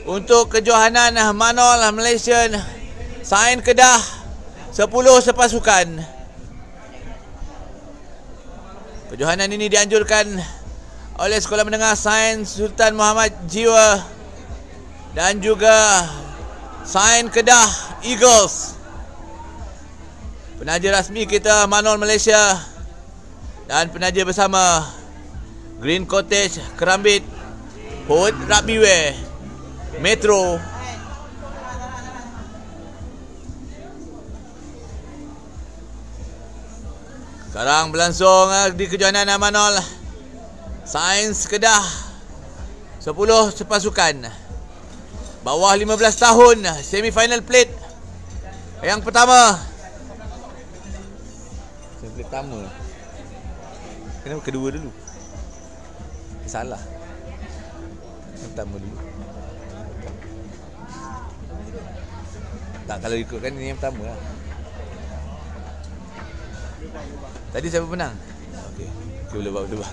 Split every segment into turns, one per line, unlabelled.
untuk kejohanan Manol Malaysian Sains Kedah 10 sepasukan. Kejohanan ini dianjurkan oleh Sekolah Menengah Sains Sultan Muhammad Jiwa dan juga Sains Kedah Eagles. Penaja rasmi kita Manol Malaysia dan penaja bersama Green Cottage Kerambit Hood Rugby Wear Metro. Sekarang berlangsung di kejohanan Manol Sains Kedah 10 sepasukan bawah 15 tahun semi-final plate. Yang pertama, semi pertama. Kenapa kedua dulu? Salah. Yang pertama dulu. Tak, kalau ikutkan ini yang pertama lah. Tadi siapa menang? Okey. Boleh buat dua.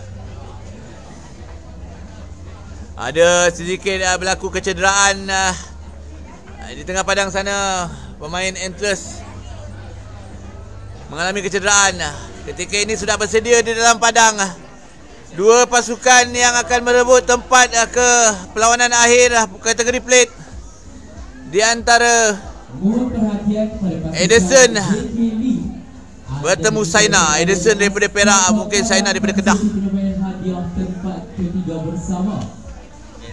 Ada sedikit berlaku kecederaan di tengah padang sana. Pemain Antlers mengalami kecederaan. Ketika ini sudah bersedia di dalam padang dua pasukan yang akan merebut tempat ke perlawanan akhir kategori plate. Di antara Edison bertemu Saina. Edison daripada Perak, mungkin Saina daripada Kedah.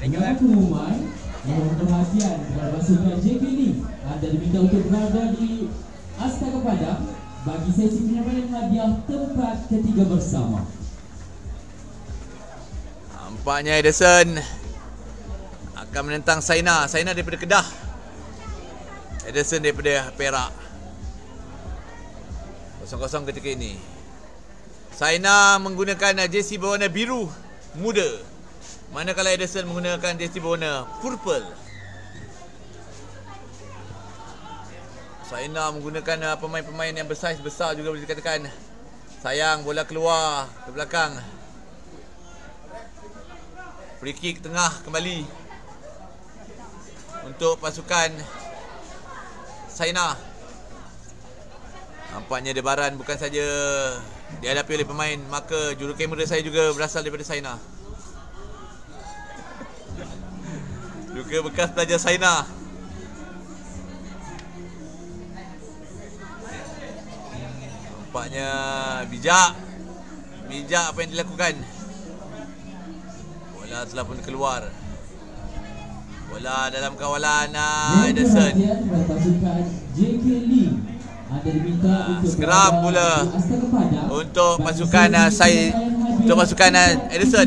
Dengan pengumuman mohon perhatian kepada pasukan JKL anda diminta untuk berada di Astaka Padang bagi sesi penyampaian hadiah tempat ketiga bersama.
Nampaknya Edison akan menentang Saina. Saina daripada Kedah, Edison daripada Perak. 0-0 ketika ini. Saina menggunakan jersey berwarna biru muda, manakala Edison menggunakan jersey berwarna purple. Saina menggunakan pemain-pemain yang bersaiz besar juga boleh dikatakan. Sayang bola keluar ke belakang. Free kick tengah kembali untuk pasukan Saina. Nampaknya debaran bukan saja dihadapi oleh pemain, maka juru kamera saya juga berasal daripada Saina. Juga bekas pelajar Saina. Nampaknya bijak apa yang dilakukan. Bola telah pun keluar. Bola dalam kawalan Edison. Skram pula untuk pasukan Edison.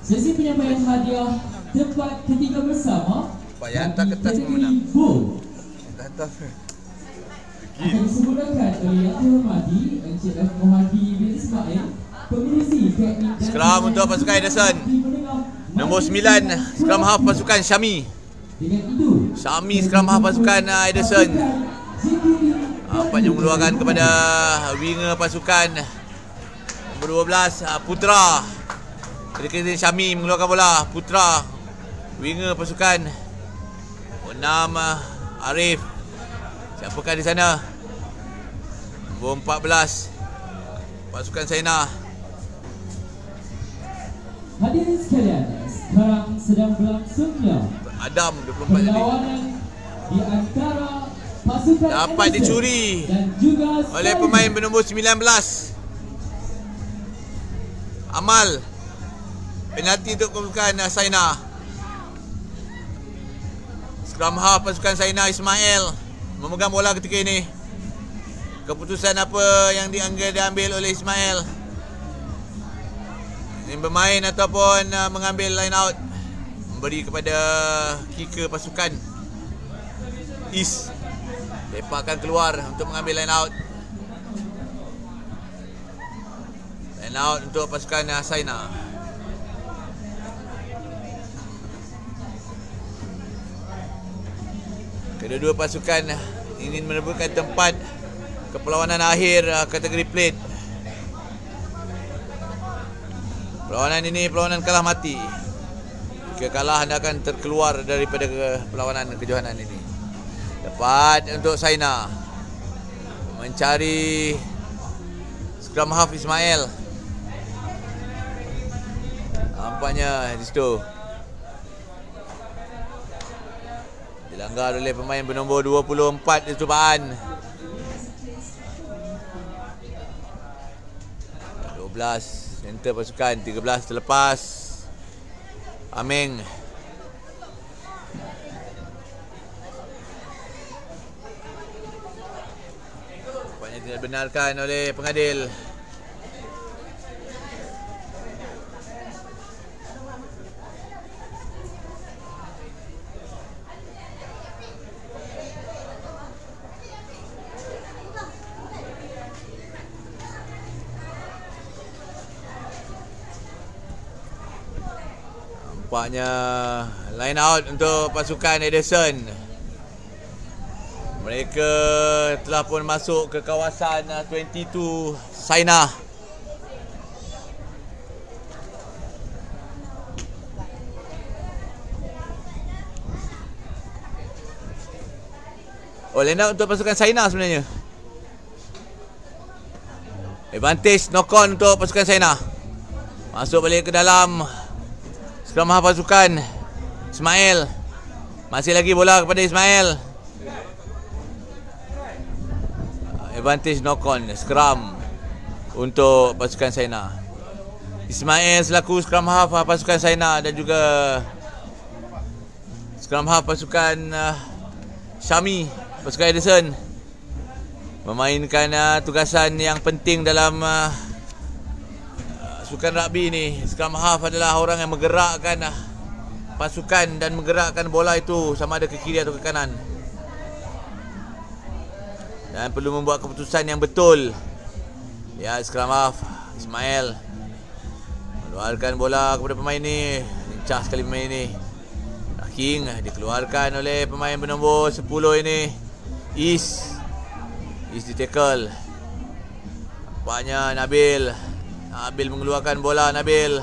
Sesi penyampaian hadiah tempat ketiga bersama
Payah hantar kertas pemenang. Hantar
akan disempurnakan oleh Yang Terhormati Encik F. Mohadi bin Ismail, Pengurusi Teknik dan
Skram untuk pasukan Edison. Nombor 9 Skram half pasukan Syami. Syami Skram half pasukan Edison. Nampaknya mengeluarkan kepada winger pasukan nombor 12 Putra. Ketika ini Syami mengeluarkan bola. Putra winger pasukan 6 Arif. Siapakah di sana? Nombor 14 pasukan Saina.
Hadirin sekalian, sekarang sedang berlangsungnya
Adam 24 jadi.
Di antara pasukan
dapat dicuri oleh pemain bernombor 19 Amal. Penalti untuk pasukan Saina. Scrum half pasukan Saina Ismail memegang bola ketika ini. Keputusan apa yang diambil oleh Ismail? Ini bermain ataupun mengambil line out, memberi kepada kicker pasukan East. Mereka akan keluar untuk mengambil line out. Line out untuk pasukan Saina. Kedua-dua pasukan ingin merebutkan tempat ke perlawanan akhir kategori plate. Perlawanan ini perlawanan kalah mati. Jika kalah, anda akan terkeluar daripada perlawanan kejohanan ini. Tepat untuk Saina mencari scrum half Ismail. Nampaknya di situ dilanggar oleh pemain bernombor 24 di cubaan. 12 center pasukan, 13 terlepas. Ameng. Nampaknya tidak benarkan oleh pengadil. Nampaknya line out untuk pasukan Edison. Mereka telah pun masuk ke kawasan 22 Saina. Line out untuk pasukan Saina sebenarnya. Advantage knock on untuk pasukan Saina. Masuk balik ke dalam scrum half pasukan Ismail. Masih lagi bola kepada Ismail. Advantage knock on scrum untuk pasukan Saina. Ismail selaku scrum half pasukan Saina dan juga scrum half pasukan Syami pasukan Edison memainkan tugasan yang penting dalam sukan rugby ni. Scrum half adalah orang yang menggerakkan pasukan dan menggerakkan bola itu sama ada ke kiri atau ke kanan. Dan perlu membuat keputusan yang betul. Ya, scrum half Ismail keluarkan bola kepada pemain ni. Lincah sekali pemain ni. King dikeluarkan oleh pemain bernombor 10 ini. Is di tackle. Nampaknya Nabil mengeluarkan bola. Nabil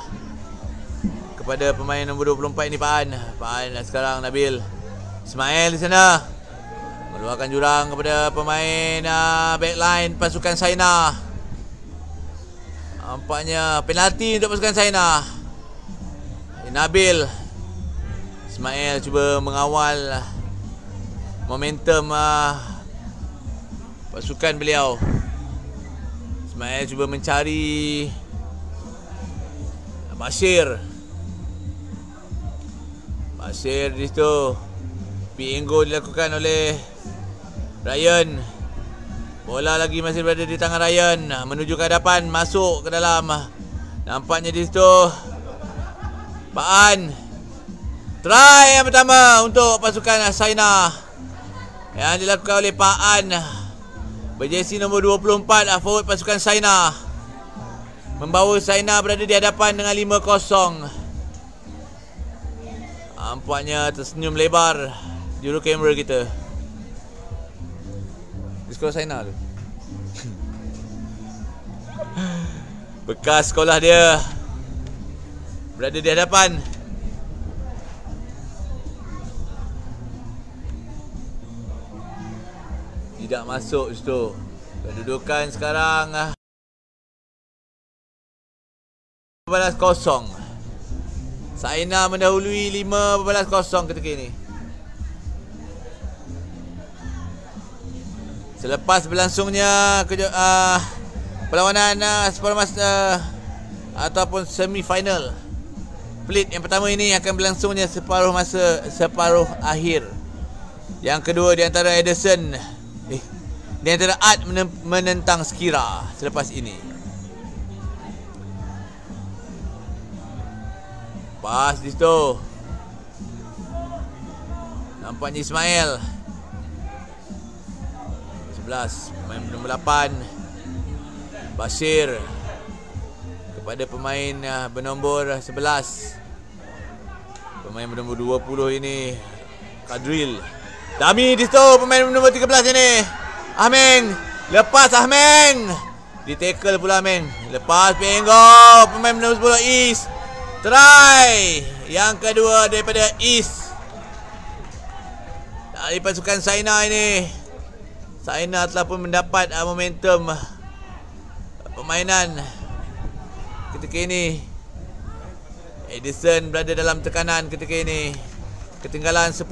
kepada pemain nombor 24 ni, Paan sekarang Nabil. Ismail di sana mengeluarkan jurang kepada pemain backline pasukan Saina. Nampaknya penalti untuk pasukan Saina. Nabil. Ismail cuba mengawal momentum pasukan beliau. Ismail cuba mencari Bashir di situ. Pingo dilakukan oleh Ryan. Bola lagi masih berada di tangan Ryan. Menuju ke hadapan, masuk ke dalam. Nampaknya di situ Paan. Try yang pertama untuk pasukan Saina yang dilakukan oleh Paan. Berjersey nombor 24 forward pasukan Saina. Membawa Saina berada di hadapan dengan 5-0. Nampaknya tersenyum lebar juru kamera kita. Skor Saina tu. Bekas sekolah dia berada di hadapan. Tidak masuk situ. Kedudukan sekarang 15-0. Saina mendahului 15-0 ketika ini. Selepas berlangsungnya perlawanan ataupun semi-final plate yang pertama ini akan berlangsungnya separuh akhir. Yang kedua di antara Edison di antara Art menentang Skira selepas ini. Pas di situ. Nampaknya Ismail 11 pemain nombor 8 Bashir kepada pemain bernombor 11. Pemain bernombor 20 ini Kadril. Dami di situ pemain nombor 13 ini. Ahmeng. Lepas Ahmeng. Di tackle pula Ahmeng. Lepas Penggo. Pemain nombor 10 East. Try. Yang kedua daripada East. Dari pasukan Saina ini. Saina telah pun mendapat momentum permainan ketika ini. Edison berada dalam tekanan ketika ini. Ketinggalan 10-0.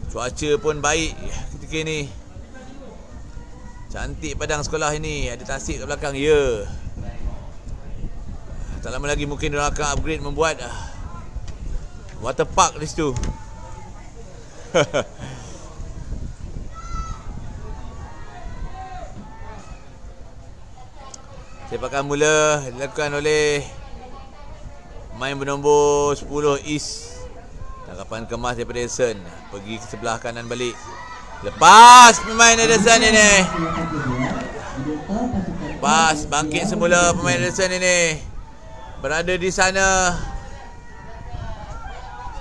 Cuaca pun baik ketika ini. Cantik padang sekolah ini. Ada tasik kat belakang. Ya. Tak lama lagi mungkin diorang akan upgrade membuat water park di situ. Sepakan mula dilakukan oleh main bernombor 10 East. Tangkapan kemas daripada Edison. Pergi ke sebelah kanan balik. Lepas pemain Edison ini. Lepas bangkit semula pemain Edison ini. Berada di sana.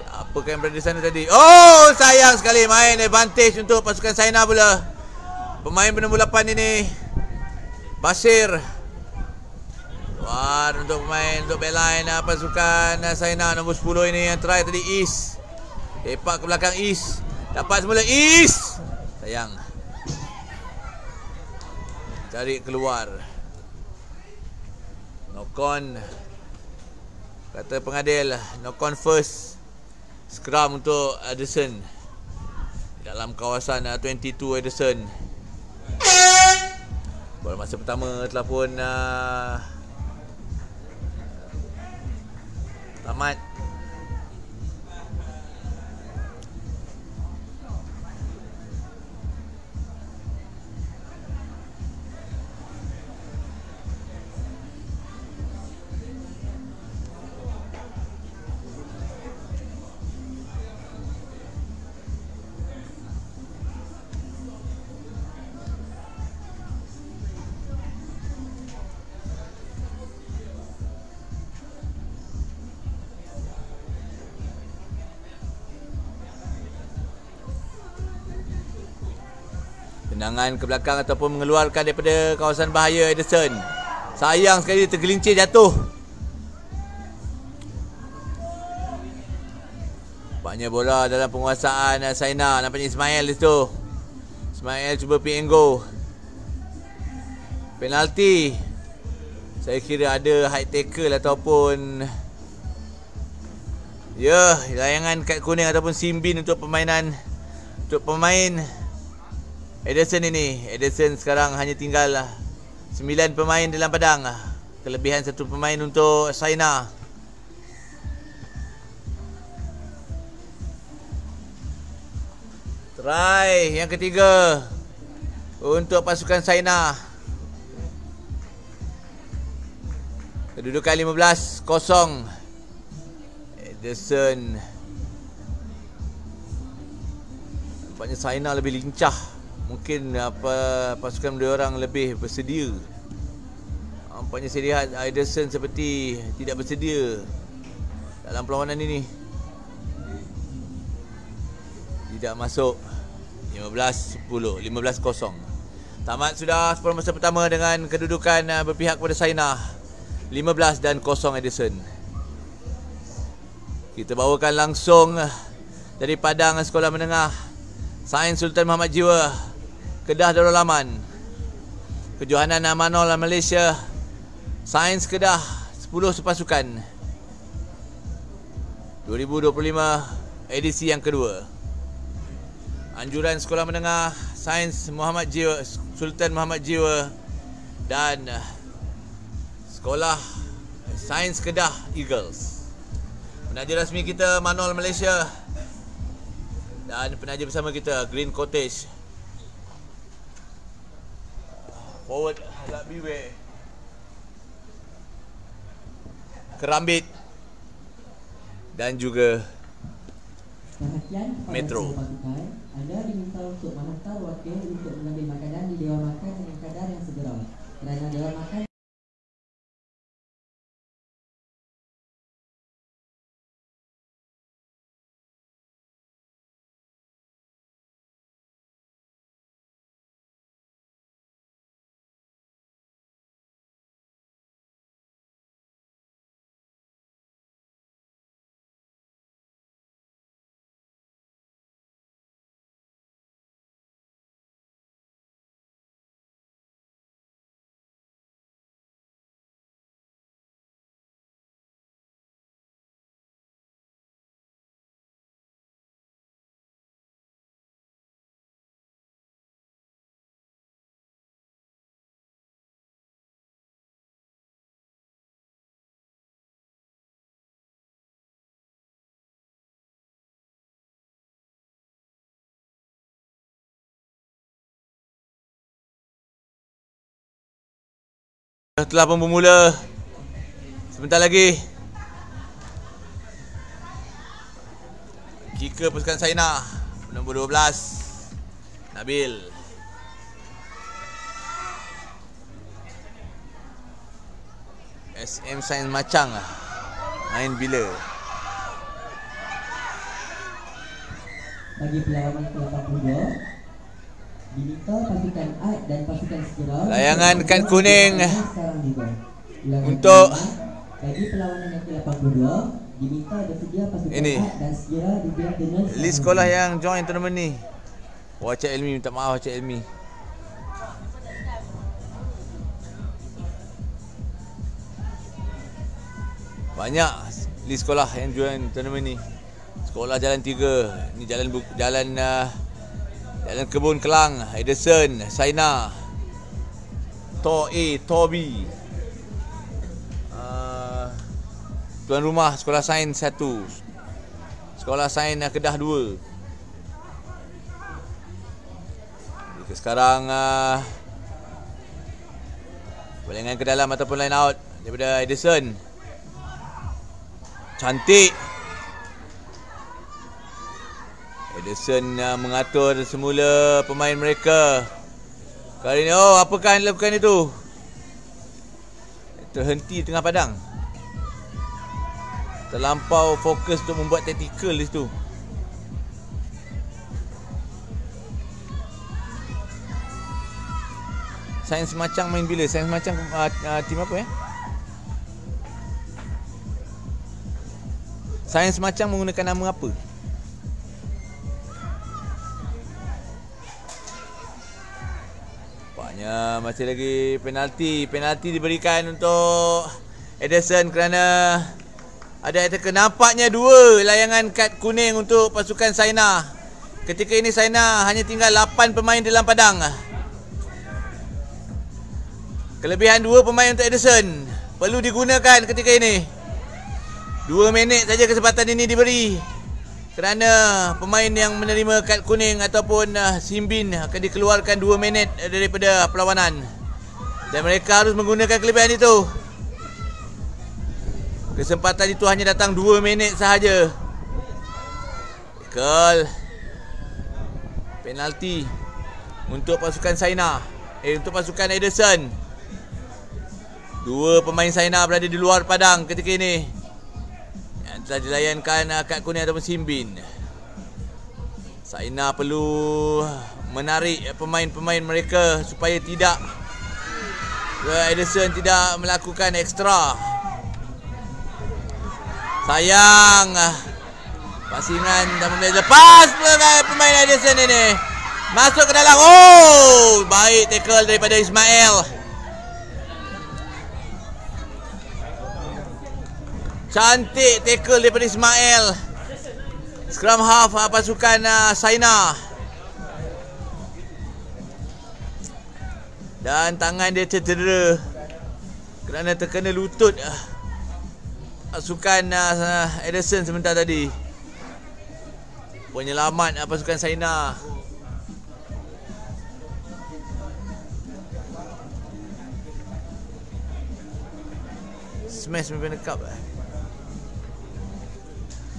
Siapakah yang berada di sana tadi? Oh, sayang sekali. Main advantage untuk pasukan Saina pula. Pemain bernombor 8 ini Basir. Wah, untuk pemain, untuk backline pasukan Saina nombor 10 ini yang try tadi East. Tepak ke belakang East. Dapat semula East. Sayang. Cari keluar. Knock-on. Kata pengadil, knock-on first. Scrum untuk Edison. Dalam kawasan 22 Edison. Bola masa pertama telah pun tamat. Tendangan ke belakang ataupun mengeluarkan daripada kawasan bahaya Edison. Sayang sekali tergelincir jatuh. Nampaknya bola dalam penguasaan Saina. Nampaknya Ismail di situ. Ismail cuba pick and go. Penalti. Saya kira ada high tackle ataupun layangan kad kuning ataupun simbin untuk permainan, untuk pemain Edison ini. Edison sekarang hanya tinggal 9 pemain dalam padang. Kelebihan 1 pemain untuk Saina. Try yang ketiga untuk pasukan Saina. Kedudukan 15-0. Edison. Nampaknya Saina lebih lincah. Mungkin pasukan mereka orang lebih bersedia. Nampaknya saya lihat Edison seperti tidak bersedia dalam perlawanan ini. Tidak masuk. 15-10, 15-0. Tamat sudah separuh masa pertama dengan kedudukan berpihak kepada Saina. 15 dan 0 Edison. Kita bawakan langsung dari padang sekolah menengah Sains Sultan Muhammad Jiwa, Kedah Darul Aman. Kejohanan Amanul Malaysia. Sains Kedah 10 sepasukan 2025 edisi yang kedua. Anjuran sekolah menengah Sains Muhammad Jiwa, Sultan Muhammad Jiwa, dan sekolah Sains Kedah Eagles. Penaja rasmi kita Manol Malaysia, dan penaja bersama kita Green Cottage. Forward Halak Biwe, Kerambit, dan juga Metro.
Anda diminta untuk mengantar wakil untuk mengambil makanan di dewan makan dengan kadar yang segera. Kerana dewan makan
Telah pun bermula. Sebentar lagi. Kicker pasukan Saina nombor 12 Nabil. SM Sains Macang main bila?
Bagi perlawanan ke-82 diminta pasukan Ad dan pasukan Segera
layangan kad kuning
sekarang juga.
untuk
bagi perlawanan yang ke-82 diminta bersedia pasukan
ini
Ad dan Segera dibiar dengan
list sekolah yang join tournament ni. Cik Elmi, minta maaf Cik Elmi. Banyak list sekolah yang join tournament ni. Sekolah Jalan 3, ni jalan Kebun Kelang, Edison, Saina, Tor A, Tor B. Tuan rumah Sekolah Sains 1, Sekolah Sains Kedah 2. Jadi sekarang balingan ke dalam ataupun line out daripada Edison. Cantik. Edison mengatur semula pemain mereka. Kali ni, apakah yang dilakukan itu? Terhenti tengah padang. Terlampau fokus untuk membuat tactical di situ. Sains Macang main bila? Sains Macang tim apa ya? Sains Macang menggunakan nama apa? Nampaknya masih lagi penalti. Penalti diberikan untuk Edison kerana ada attacker. Nampaknya 2 layangan kad kuning untuk pasukan Saina. Ketika ini Saina hanya tinggal 8 pemain dalam padang. Kelebihan 2 pemain untuk Edison perlu digunakan ketika ini. 2 minit saja kesempatan ini diberi kerana pemain yang menerima kad kuning ataupun simbin akan dikeluarkan 2 minit daripada perlawanan. Dan mereka harus menggunakan kelebihan itu. Kesempatan itu hanya datang 2 minit sahaja. Tackle. Penalti untuk pasukan Saina. Untuk pasukan Edison. 2 pemain Saina berada di luar padang ketika ini. Telah dilayankan kad kuning ataupun simbin. Saina perlu menarik pemain-pemain mereka supaya tidak Edison tidak melakukan ekstra. Sayang, pasingan dah memulai lepas pemain Edison ini. Masuk ke dalam. Baik tackle daripada Ismail. Cantik tackle daripada Ismail. Scrum half pasukan Saina. Dan tangan dia tercedera kerana terkena lutut pasukan Edison sebentar tadi. Penyelamat pasukan Saina. Smash sampai nekap.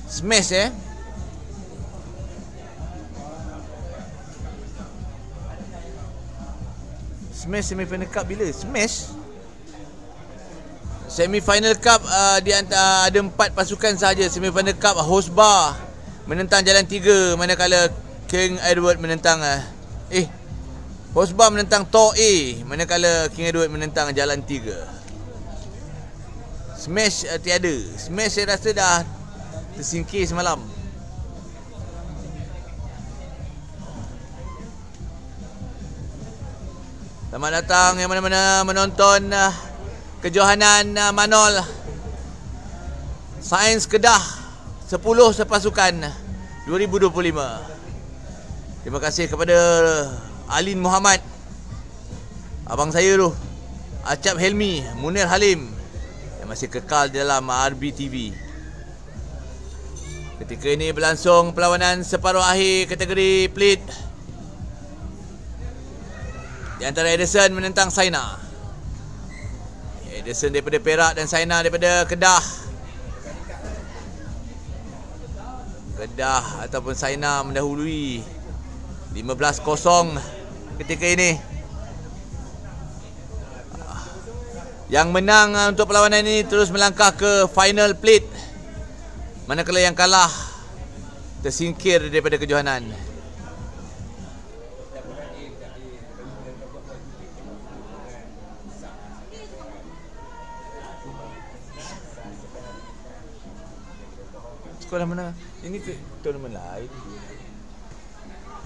Smash Smash semi-final cup bila? Smash semi-final cup di antara ada 4 pasukan sahaja. Semi-final cup Hosba menentang Jalan 3, manakala King Edward menentang Hosba menentang Tor A, manakala King Edward menentang Jalan 3. Smash tiada. Smash saya rasa dah tersingkir semalam. Selamat datang yang mana-mana menonton kejohanan Manol Sains Kedah 10 sepasukan 2025. Terima kasih kepada Alin Muhammad, abang saya tu, Acap Helmi, Munir Halim yang masih kekal dalam RBTV. Ketika ini berlangsung perlawanan separuh akhir kategori plate di antara Edison menentang Saina. Edison daripada Perak dan Saina daripada Kedah. Kedah ataupun Saina mendahului 15-0 ketika ini. Yang menang untuk perlawanan ini terus melangkah ke final plate, manakala yang kalah tersingkir daripada kejohanan. Sekolah menengah ini ke tournament lain.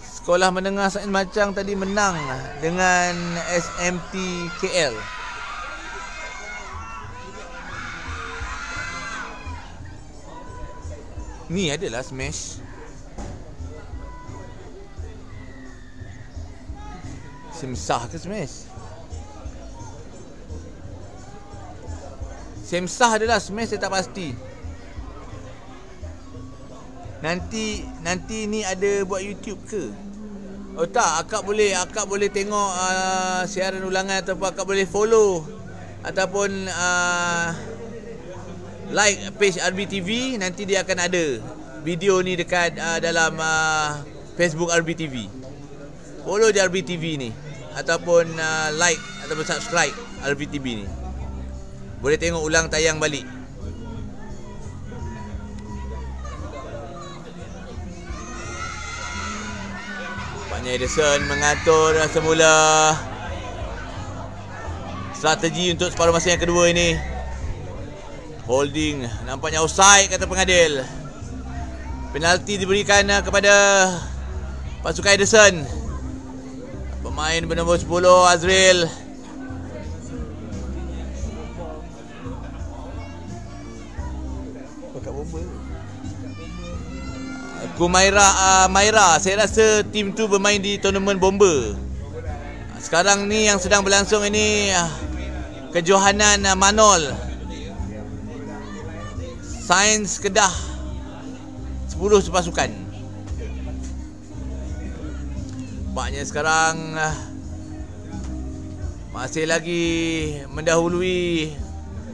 Sekolah menengah Sains Macang tadi menang dengan SMT KL. Ni adalah smash. Semsah ke smash? Semsah adalah smash, saya tak pasti. Nanti ni ada buat YouTube ke? Oh tak, akak boleh tengok siaran ulangan, ataupun akak boleh follow ataupun like page RBTV. Nanti dia akan ada video ni dekat dalam Facebook RBTV. Follow je RBTV ni, ataupun like ataupun subscribe RBTV ni. Boleh tengok ulang tayang balik. Nampaknya Edison mengatur semula strategi untuk separuh masa yang kedua ini. Holding, nampaknya offside kata pengadil. Penalti diberikan kepada pasukan Edison. Pemain bernombor 10 Azril. Maira, saya rasa tim tu bermain di tournament bomber. Sekarang ni yang sedang berlangsung ini kejohanan Manol Sains Kedah 10 sepasukan. Nampaknya sekarang masih lagi mendahului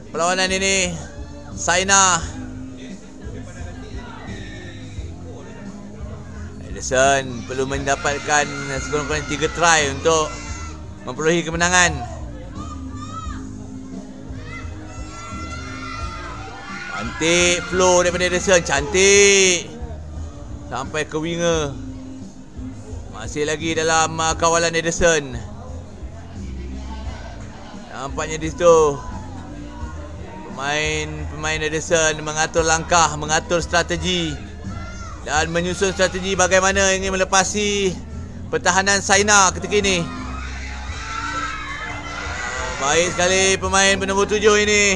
perlawanan ini Saina. Edison perlu mendapatkan sekurang-kurangnya 3 try untuk memperolehi kemenangan. Cantik flow daripada Edison, cantik sampai ke winger. Masih lagi dalam kawalan Edison. Nampaknya di situ pemain Edison mengatur langkah, mengatur strategi dan menyusun strategi bagaimana ingin melepasi pertahanan Saina ketika ini. Baik sekali pemain bernombor 7 ini.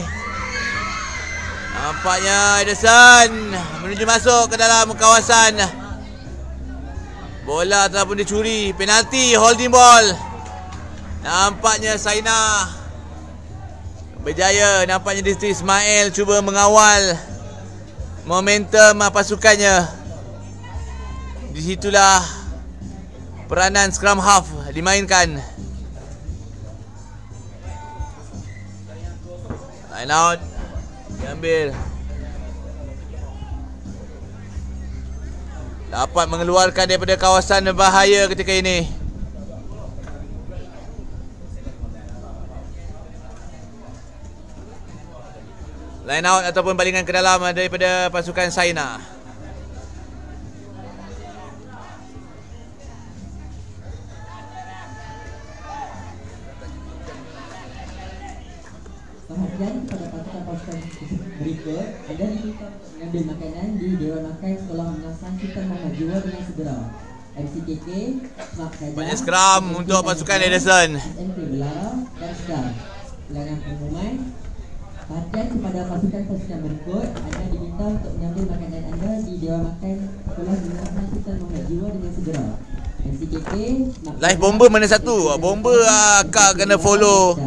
Nampaknya Edison menuju masuk ke dalam kawasan. Bola telah pun dicuri. Penalti, holding ball. Nampaknya Saina berjaya. Nampaknya di situ Ismail cuba mengawal momentum pasukannya. Di situlah peranan scrum half dimainkan. Line out diambil. Dapat mengeluarkan daripada kawasan bahaya ketika ini. Line out ataupun balingan ke dalam daripada pasukan Saina.
Perhatian kepada pasukan berikut. Anda diminta mengambil makanan di Dewan Makan Sekolah Menengah Sains Sultan Muhammad Jiwa dengan segera. MCKK, Mak Kajar,
banyak skram untuk pasukan Edison.
SMT Belara dan Skar. Ulangan pengumuman. Perhatian kepada pasukan berikut. Anda diminta untuk mengambil makanan anda di Dewan Makan Sekolah Menengah Sains Sultan Muhammad Jiwa dengan segera. MCKK, Mak
Live bomber mana satu? Bomber akak kena follow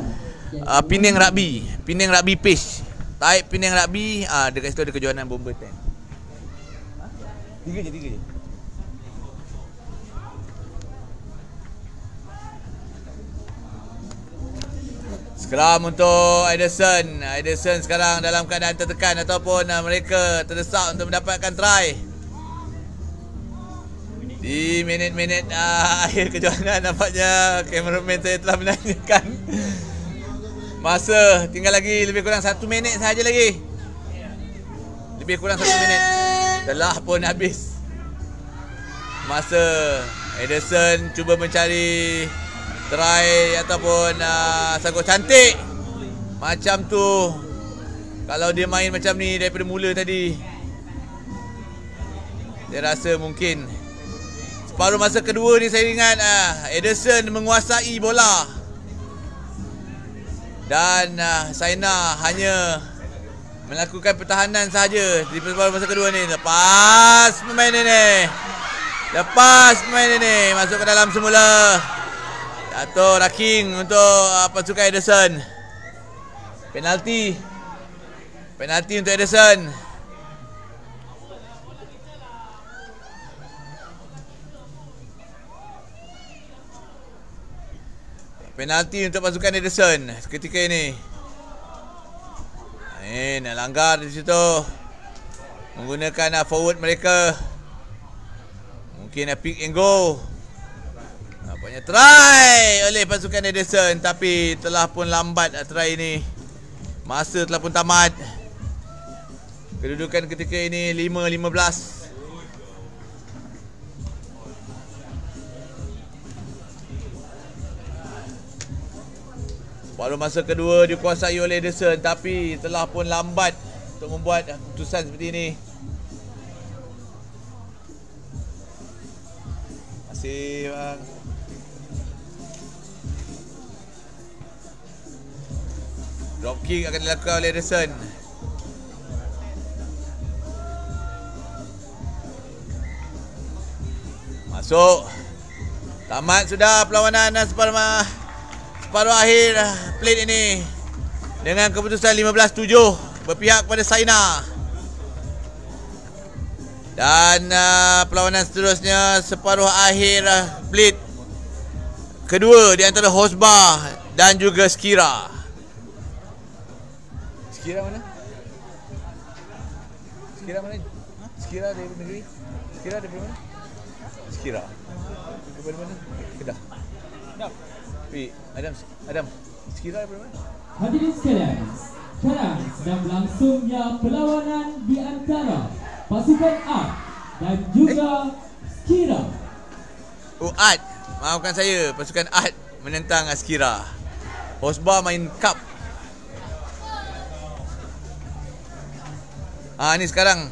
Penang Rugby. Penang Rugby page. Type Penang Rugby, dekat situ ada kejohanan bomber 10. Tiga je. Scrum untuk Ederson. Ederson sekarang dalam keadaan tertekan ataupun mereka terdesak untuk mendapatkan try. Di minit-minit akhir kejohanan, nampaknya kameraman saya telah menanyakan masa tinggal lagi lebih kurang 1 minit sahaja lagi. Lebih kurang 1 minit. Telah pun habis masa. Ederson cuba mencari try ataupun sangkut cantik macam tu. Kalau dia main macam ni daripada mula tadi, saya rasa mungkin. Separuh masa kedua ni saya ingat Ederson menguasai bola. Dan Saina hanya melakukan pertahanan sahaja di separuh masa kedua ni. Lepas pemain ini masuk ke dalam semula. Jatuh Raking untuk pasukan Ederson. Penalti untuk Ederson. Penalti untuk pasukan Ederson ketika ini. Nak langgar di situ. Menggunakan forward mereka. Mungkin pick and go. Nampaknya try oleh pasukan Ederson, tapi telah pun lambat try ini. Masa telah pun tamat. Kedudukan ketika ini 5-15. Baru masa kedua dikuasai oleh Ederson, tapi telah pun lambat untuk membuat keputusan seperti ini. Masih bang. Drop kick akan dilakukan oleh Ederson. Masuk. Tamat sudah perlawanan separuh akhir plate ini dengan keputusan 15-7 berpihak kepada Saina. Dan perlawanan seterusnya separuh akhir plate kedua di antara Hosba dan juga Skira. Skira mana? Skira mana? Skira dari negeri? Skira dari mana? Skira daripada mana? Kedah. Adam, Skira daripada mana?
Hadirin sekalian, sekarang sedang berlangsungnya perlawanan di antara pasukan Art dan juga Skira.
Art, maafkan saya, pasukan Art menentang Skira. Hosba main cup. Ni sekarang